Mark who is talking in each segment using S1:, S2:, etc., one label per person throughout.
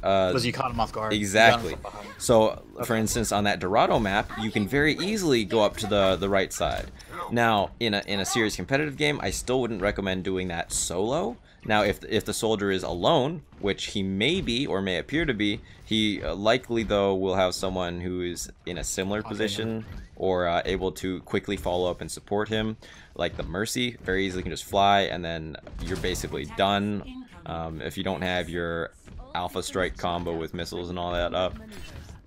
S1: Because you caught him off guard.
S2: Exactly. So, for instance, on that Dorado map, you can very easily go up to the right side. Now, in a serious competitive game, I still wouldn't recommend doing that solo. Now, if the soldier is alone, which he may be or may appear to be, he likely, though, will have someone who is in a similar position or able to quickly follow up and support him. Like the Mercy, very easily can just fly, and then you're basically done if you don't have your Alpha Strike combo with missiles and all that up.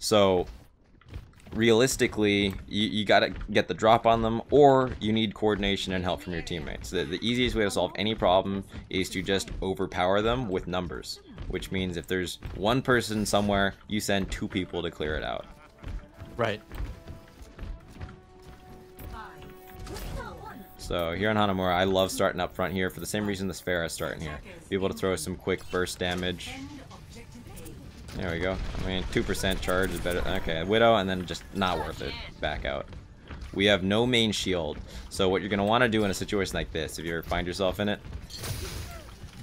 S2: So realistically, you gotta get the drop on them, or you need coordination and help from your teammates. The easiest way to solve any problem is to just overpower them with numbers, which means if there's one person somewhere, you send 2 people to clear it out.
S1: Right.
S2: So here on Hanamura, I love starting up front here for the same reason the Sphera is starting here. Be able to throw some quick burst damage. There we go. I mean, 2% charge is better. Okay, Widow, and then just not worth it. Back out. We have no main shield. So what you're going to want to do in a situation like this, if you ever find yourself in it,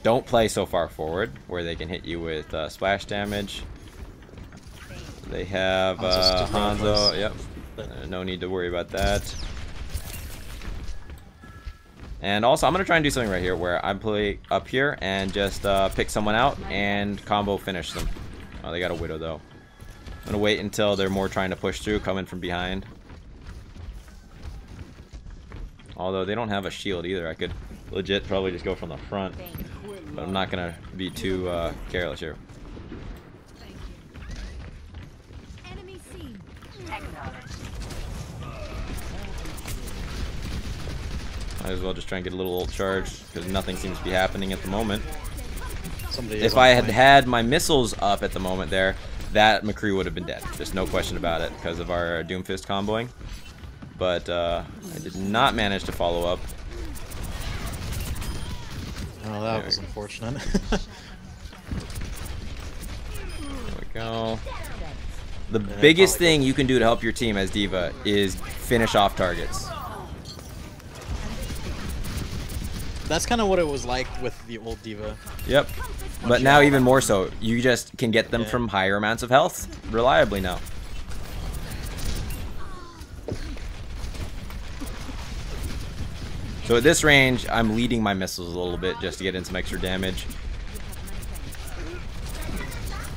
S2: don't play so far forward where they can hit you with splash damage. They have Hanzo. Yep. No need to worry about that. And also, I'm going to try and do something right here where I play up here and just pick someone out and combo finish them. Oh, they got a Widow, though. I'm going to wait until they're more trying to push through, coming from behind. Although they don't have a shield either. I could legit probably just go from the front. But I'm not going to be too careless here. Might as well just try and get a little ult charge, because nothing seems to be happening at the moment. If I had had my missiles up at the moment there, that McCree would have been dead. Just no question about it, because of our Doomfist comboing. But I did not manage to follow up.
S1: Oh, that was unfortunate.
S2: There we go. The biggest thing you can do to help your team as d.va is finish off targets.
S1: That's kind of what it was like with the old d.va.
S2: Yep. But now even more so. You just can get them from higher amounts of health reliably now. So at this range, I'm leading my missiles a little bit just to get in some extra damage.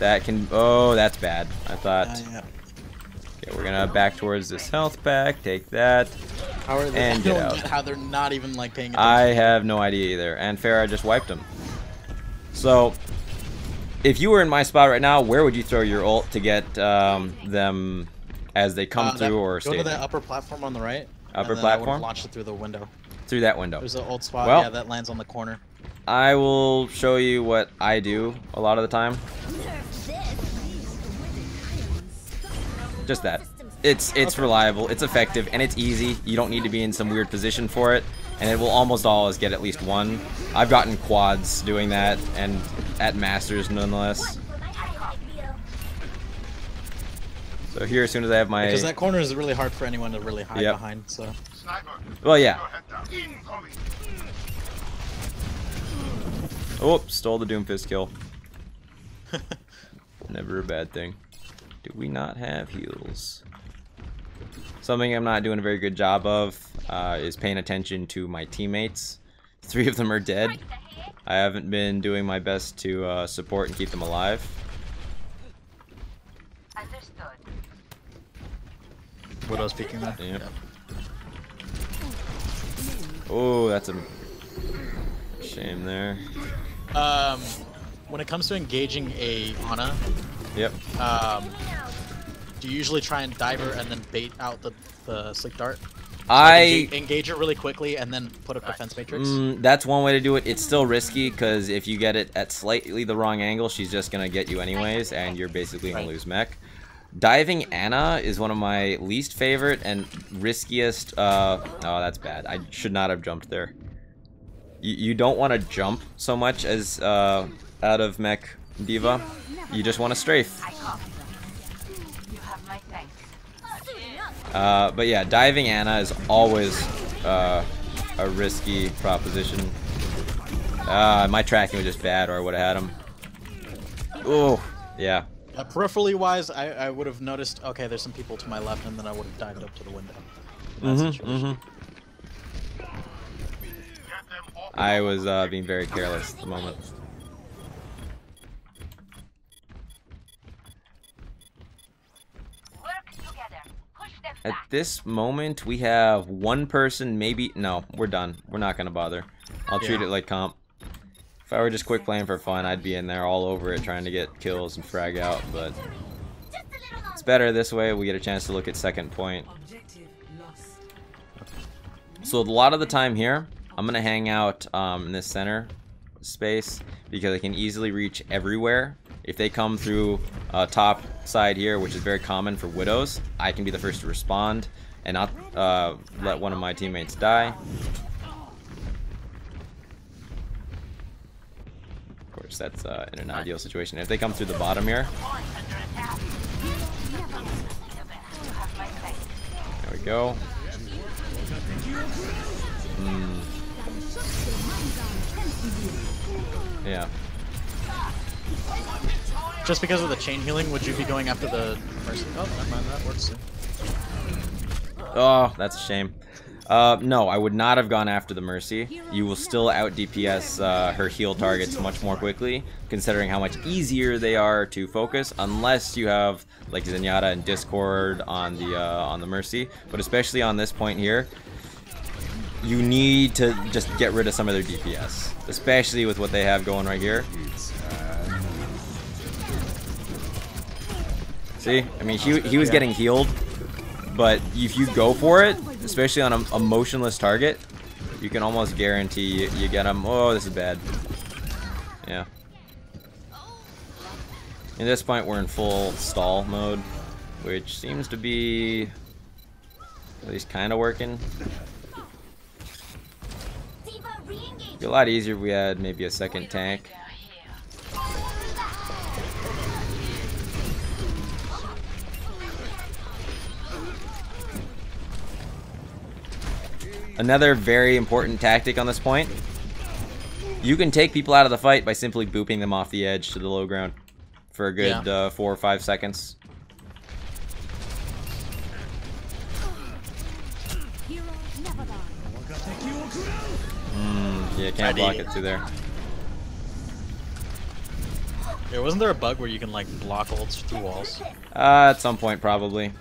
S2: That can... Oh, that's bad. I thought... Okay, we're gonna back towards this health pack, take that,
S1: how are they,
S2: and get out.
S1: How they're not even like paying attention.
S2: I have no idea either. And Farah just wiped him. So, if you were in my spot right now, where would you throw your ult to get them as they come through or stay?
S1: Go to that upper platform on the right.
S2: Upper platform?
S1: Launch it through the window.
S2: Through that window.
S1: There's an old spot.
S2: Well,
S1: yeah, that lands on the corner.
S2: I will show you what I do a lot of the time. Just that. It's reliable, it's effective, and it's easy. You don't need to be in some weird position for it, and it will almost always get at least one. I've gotten quads doing that, and at Masters nonetheless. So here, as soon as I have my...
S1: Because that corner is really hard for anyone to really hide behind, so...
S2: Well, yeah. Oh, stole the Doomfist kill. Never a bad thing. Do we not have heals? Something I'm not doing a very good job of is paying attention to my teammates. 3 of them are dead. I haven't been doing my best to support and keep them alive.
S1: Widow's peeking there.
S2: Yep. Oh, that's a shame there.
S1: When it comes to engaging a Ana,
S2: yep.
S1: Do you usually try and dive her and then bait out the slick dart? So engage her really quickly and then put up defense matrix?
S2: That's one way to do it. It's still risky because if you get it at slightly the wrong angle, she's just going to get you anyways, and you're basically going to lose mech. Diving Ana is one of my least favorite and riskiest... oh, that's bad. I should not have jumped there. You don't want to jump so much as out of mech d.va. You just want to strafe. But yeah, diving Ana is always a risky proposition. My tracking was just bad, or I would have had him. Oh, Yeah.
S1: Peripherally wise, I would have noticed, okay, there's some people to my left, and then I would have dived up to the window.
S2: I was being very careless at the moment. At this moment, we have one person, maybe... No, we're done. We're not going to bother. I'll treat it like comp. If I were just quick playing for fun, I'd be in there all over it trying to get kills and frag out, but... It's better this way. We get a chance to look at second point. So a lot of the time here, I'm going to hang out in this center space because I can easily reach everywhere. If they come through top side here, which is very common for Widows, I can be the first to respond and not let one of my teammates die. Of course, that's in an ideal situation. If they come through the bottom here, there we go. Yeah.
S1: Just because of the chain healing, would you be going after the Mercy? Oh, never mind, that works too.
S2: Oh, that's a shame. No, I would not have gone after the Mercy. You will still out DPS her heal targets much more quickly, considering how much easier they are to focus, unless you have like Zenyatta and Discord on the Mercy. But especially on this point here, you need to just get rid of some of their DPS, especially with what they have going right here. See, I mean, he was getting healed, but if you go for it, especially on a motionless target, you can almost guarantee you get him. Oh, this is bad. Yeah. At this point, we're in full stall mode, which seems to be at least kind of working. It'd be a lot easier if we had maybe a second tank. Another very important tactic on this point. You can take people out of the fight by simply booping them off the edge to the low ground for a good 4 or 5 seconds. Yeah, can't block it through there.
S1: Yeah, wasn't there a bug where you can like block ults through walls?
S2: At some point, probably.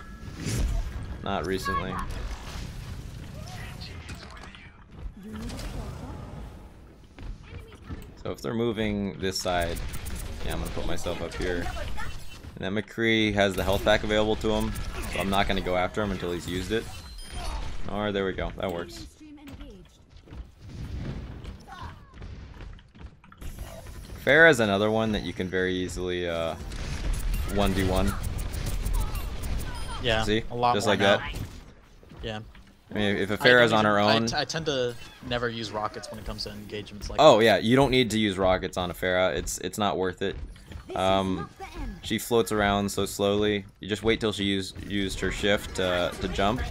S2: Not recently. So if they're moving this side, yeah, I'm gonna put myself up here. And then McCree has the health pack available to him, so I'm not gonna go after him until he's used it. Or there we go, that works. Pharah's another one that you can very easily 1v1.
S1: Yeah,
S2: see,
S1: a lot
S2: just
S1: more
S2: like
S1: now.
S2: that.
S1: Yeah.
S2: I mean, if a Pharah's on her own,
S1: I tend to never use rockets when it comes to engagements like.
S2: Oh yeah, you don't need to use rockets on a Pharah. It's not worth it. She floats around so slowly. You just wait till she used her shift to jump.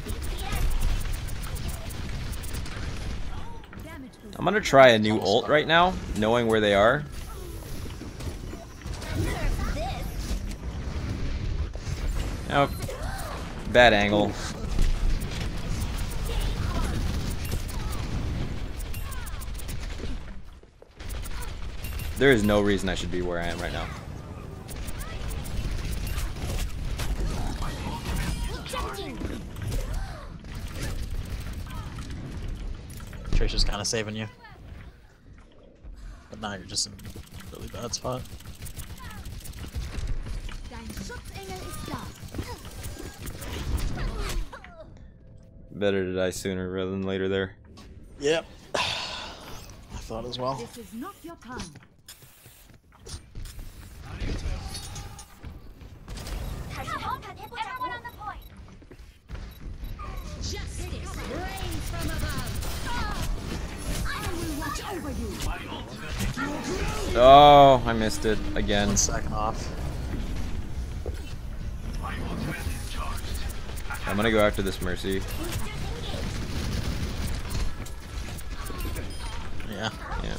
S2: I'm gonna try a new ult right now, knowing where they are. Oh, bad angle. There is no reason I should be where I am right now.
S1: Tricia's kind of saving you. But now you're just in a really bad spot.
S2: Better to die sooner rather than later there.
S1: Yep. I thought as well.
S3: This is not your time.
S4: Everyone on the point.
S3: Justice reigns from above. I will watch over you.
S2: Oh, I missed it again.
S1: 1 second off.
S2: I'm gonna go after this Mercy.
S1: Yeah.
S2: Yeah.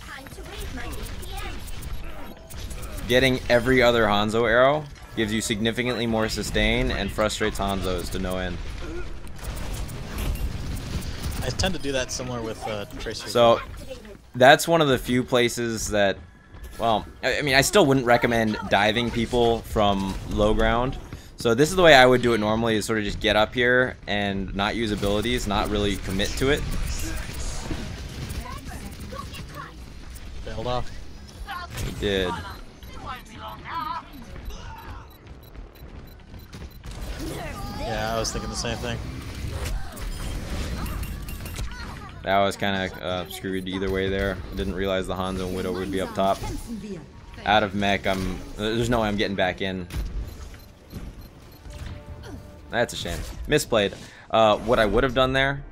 S4: Time to raise my DPM.
S2: Getting every other Hanzo arrow gives you significantly more sustain and frustrates Hanzos to no end.
S1: I tend to do that similar with Tracer.
S2: So that's one of the few places that, well, I mean, I still wouldn't recommend diving people from low ground. So this is the way I would do it normally, is sort of just get up here and not use abilities, not really commit to it.
S1: Bailed off.
S2: He did.
S1: Yeah, I was thinking the same thing.
S2: That was kind of screwed either way there. Didn't realize the Hanzo and Widow would be up top. Out of mech, there's no way I'm getting back in. That's a shame. Misplayed. What I would have done there,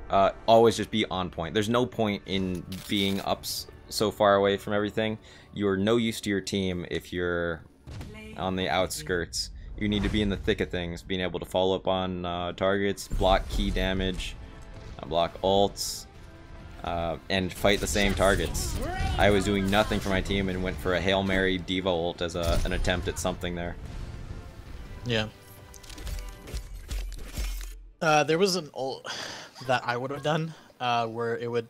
S2: always just be on point. There's no point in being up so far away from everything. You're no use to your team if you're on the outskirts. You need to be in the thick of things, being able to follow up on targets, block key damage, block ults, and fight the same targets. I was doing nothing for my team and went for a Hail Mary d.va ult as an attempt at something there.
S1: Yeah. There was an ult that I would have done where it would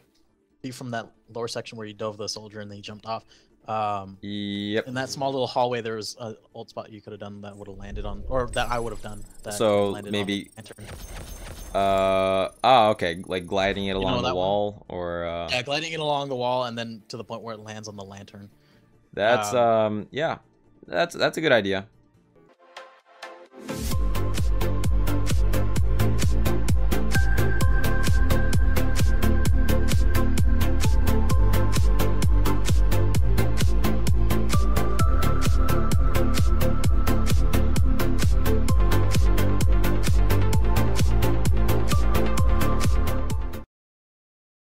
S1: be from that lower section where you dove the soldier and then he jumped off.
S2: Yep.
S1: In that small little hallway, there was an ult spot you could have done that would have landed on, or that I would have done. That
S2: so maybe. Okay, like gliding it along the wall, or
S1: yeah, gliding it along the wall, and then to the point where it lands on the lantern.
S2: That's yeah, that's a good idea.